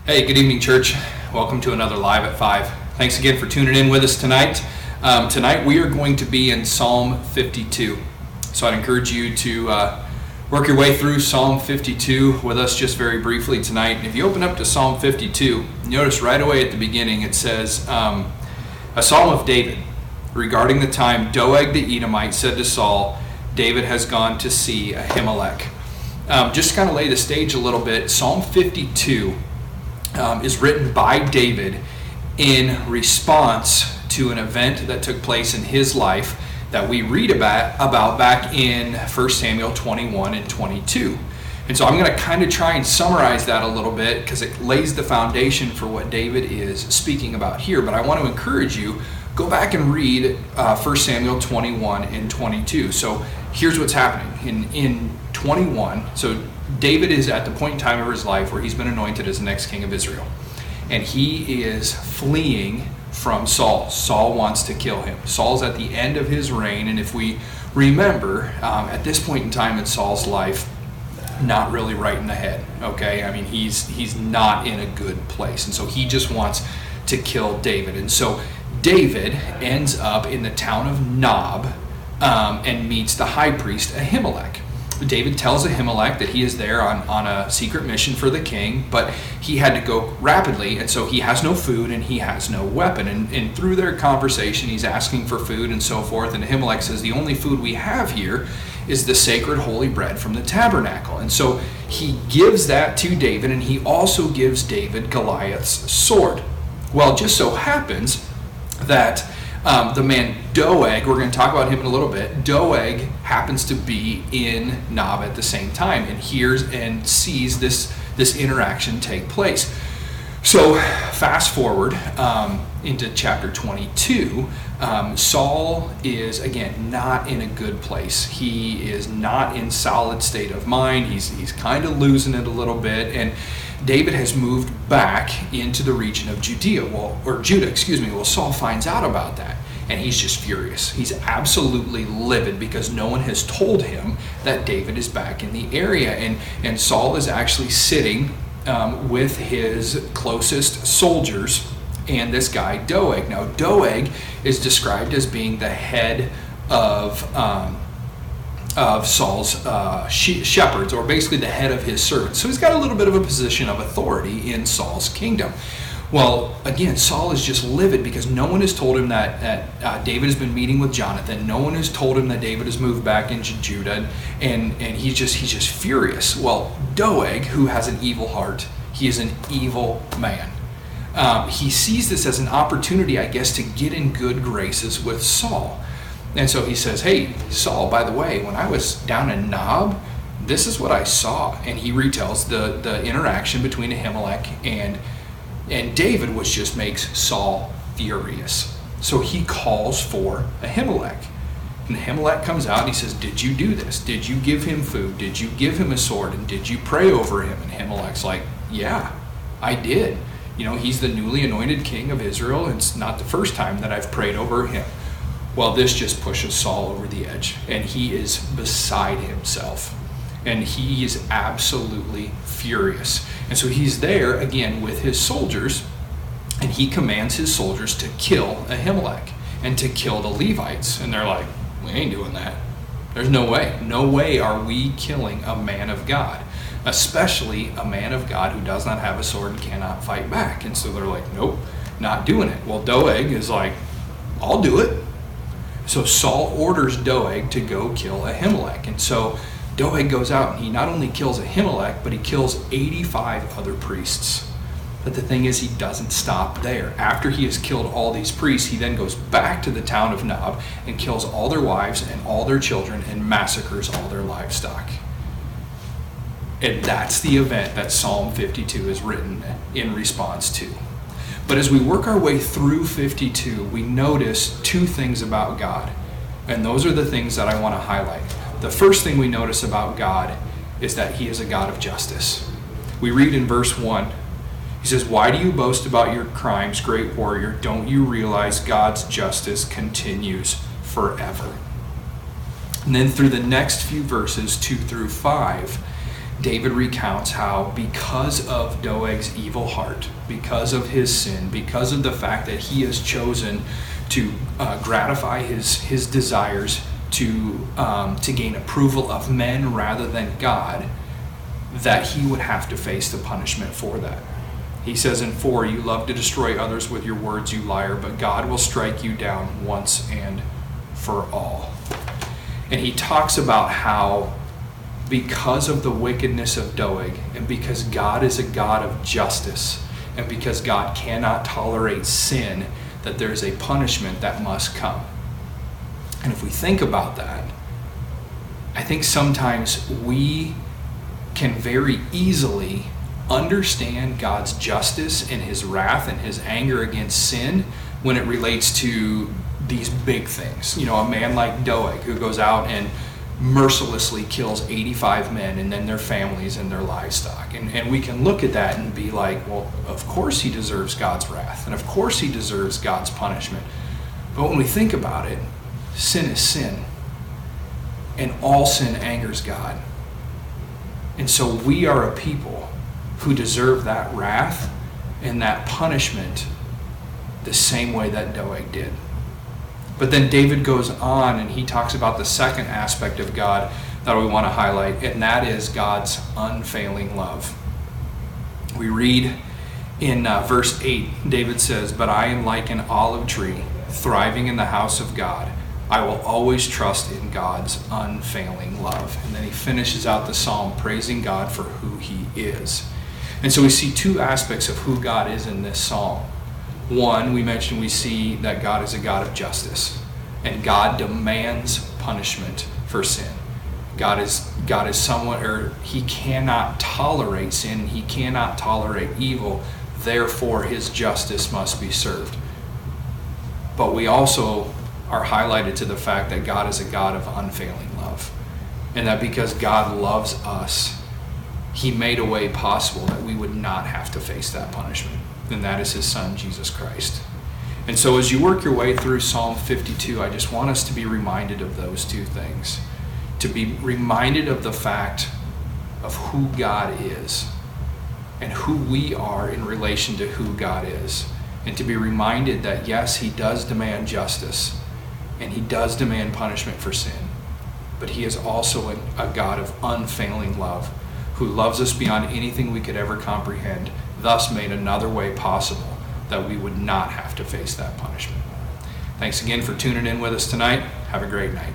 Hey, good evening, church. Welcome to another Live at 5. Thanks again for tuning in with us tonight. Tonight we are going to be in Psalm 52. So I'd encourage you to work your way through Psalm 52 with us just very briefly tonight. And if you open up to Psalm 52, notice right away at the beginning it says, a Psalm of David regarding the time Doeg the Edomite said to Saul, David has gone to see Ahimelech. Just to kind of lay the stage a little bit, Psalm 52 is written by David in response to an event that took place in his life that we read about back in 1 Samuel 21 and 22. And so I'm going to kind of try and summarize that a little bit because it lays the foundation for what David is speaking about here. But I want to encourage you, go back and read 1 Samuel 21 and 22. So here's what's happening. In 21, so David is at the point in time of his life where he's been anointed as the next king of Israel. And he is fleeing from Saul. Saul wants to kill him. Saul's at the end of his reign, and if we remember, at this point in time in Saul's life, not really right in the head, okay? I mean, he's not in a good place, and so he just wants to kill David. And so David ends up in the town of Nob and meets the high priest Ahimelech. David tells Ahimelech that he is there on a secret mission for the king, but he had to go rapidly, and so he has no food and he has no weapon. And through their conversation, he's asking for food and so forth, and Ahimelech says, the only food we have here is the sacred holy bread from the tabernacle. And so he gives that to David, and he also gives David Goliath's sword. Well, it just so happens that the man Doeg, we're going to talk about him in a little bit, Doeg happens to be in Nob at the same time and hears and sees this interaction take place. So fast forward into chapter 22, Saul is, again, not in a good place. He is not in solid state of mind. He's kind of losing it a little bit, and David has moved back into the region of Judah. Well, Saul finds out about that, and he's just furious. He's absolutely livid because no one has told him that David is back in the area, and Saul is actually sitting with his closest soldiers and this guy Doeg. Now, Doeg is described as being the head of Saul's shepherds, or basically the head of his servants. So he's got a little bit of a position of authority in Saul's kingdom. Well, again, Saul is just livid because no one has told him that David has been meeting with Jonathan. No one has told him that David has moved back into Judah, and he's just furious. Well, Doeg, who has an evil heart, he is an evil man. He sees this as an opportunity, I guess, to get in good graces with Saul. And so he says, hey, Saul, by the way, when I was down in Nob, this is what I saw. And he retells the interaction between Ahimelech and David, which just makes Saul furious. So he calls for Ahimelech. And Ahimelech comes out and he says, did you do this? Did you give him food? Did you give him a sword? And did you pray over him? And Ahimelech's like, yeah, I did. You know, he's the newly anointed king of Israel. And it's not the first time that I've prayed over him. Well, this just pushes Saul over the edge, and he is beside himself, and he is absolutely furious. And so he's there again with his soldiers, and he commands his soldiers to kill Ahimelech and to kill the Levites. And they're like, we ain't doing that. There's no way. No way are we killing a man of God, especially a man of God who does not have a sword and cannot fight back. And so they're like, nope, not doing it. Well, Doeg is like, I'll do it. So Saul orders Doeg to go kill Ahimelech. And so Doeg goes out and he not only kills Ahimelech, but he kills 85 other priests. But the thing is, he doesn't stop there. After he has killed all these priests, he then goes back to the town of Nob and kills all their wives and all their children and massacres all their livestock. And that's the event that Psalm 52 is written in response to. But as we work our way through 52, we notice two things about God. And those are the things that I want to highlight. The first thing we notice about God is that he is a God of justice. We read in verse 1, he says, why do you boast about your crimes, great warrior? Don't you realize God's justice continues forever? And then through the next few verses, 2 through 5, David recounts how because of Doeg's evil heart, because of his sin, because of the fact that he has chosen to gratify his desires to gain approval of men rather than God, that he would have to face the punishment for that. He says in 4, you love to destroy others with your words, you liar, but God will strike you down once and for all. And he talks about how because of the wickedness of Doeg, and because God is a God of justice, and because God cannot tolerate sin, that there is a punishment that must come. And if we think about that, I think sometimes we can very easily understand God's justice and his wrath and his anger against sin when it relates to these big things. You know, a man like Doeg who goes out and mercilessly kills 85 men and then their families and their livestock. And we can look at that and be like, well, of course he deserves God's wrath, and of course he deserves God's punishment. But when we think about it, sin is sin, and all sin angers God. And so we are a people who deserve that wrath and that punishment the same way that Doeg did. But then David goes on and he talks about the second aspect of God that we want to highlight, and that is God's unfailing love. We read in verse 8, David says, but I am like an olive tree thriving in the house of God. I will always trust in God's unfailing love. And then he finishes out the psalm praising God for who he is. And so we see two aspects of who God is in this psalm. One, we see that God is a God of justice, and God demands punishment for sin. God is someone, or he cannot tolerate sin, and he cannot tolerate evil, therefore his justice must be served. But we also are highlighted to the fact that God is a God of unfailing love, and that because God loves us, he made a way possible that we would not have to face that punishment, and that is his son, Jesus Christ. And so as you work your way through Psalm 52, I just want us to be reminded of those two things. To be reminded of the fact of who God is and who we are in relation to who God is. And to be reminded that yes, he does demand justice and he does demand punishment for sin, but he is also a God of unfailing love, who loves us beyond anything we could ever comprehend, thus made another way possible that we would not have to face that punishment. Thanks again for tuning in with us tonight. Have a great night.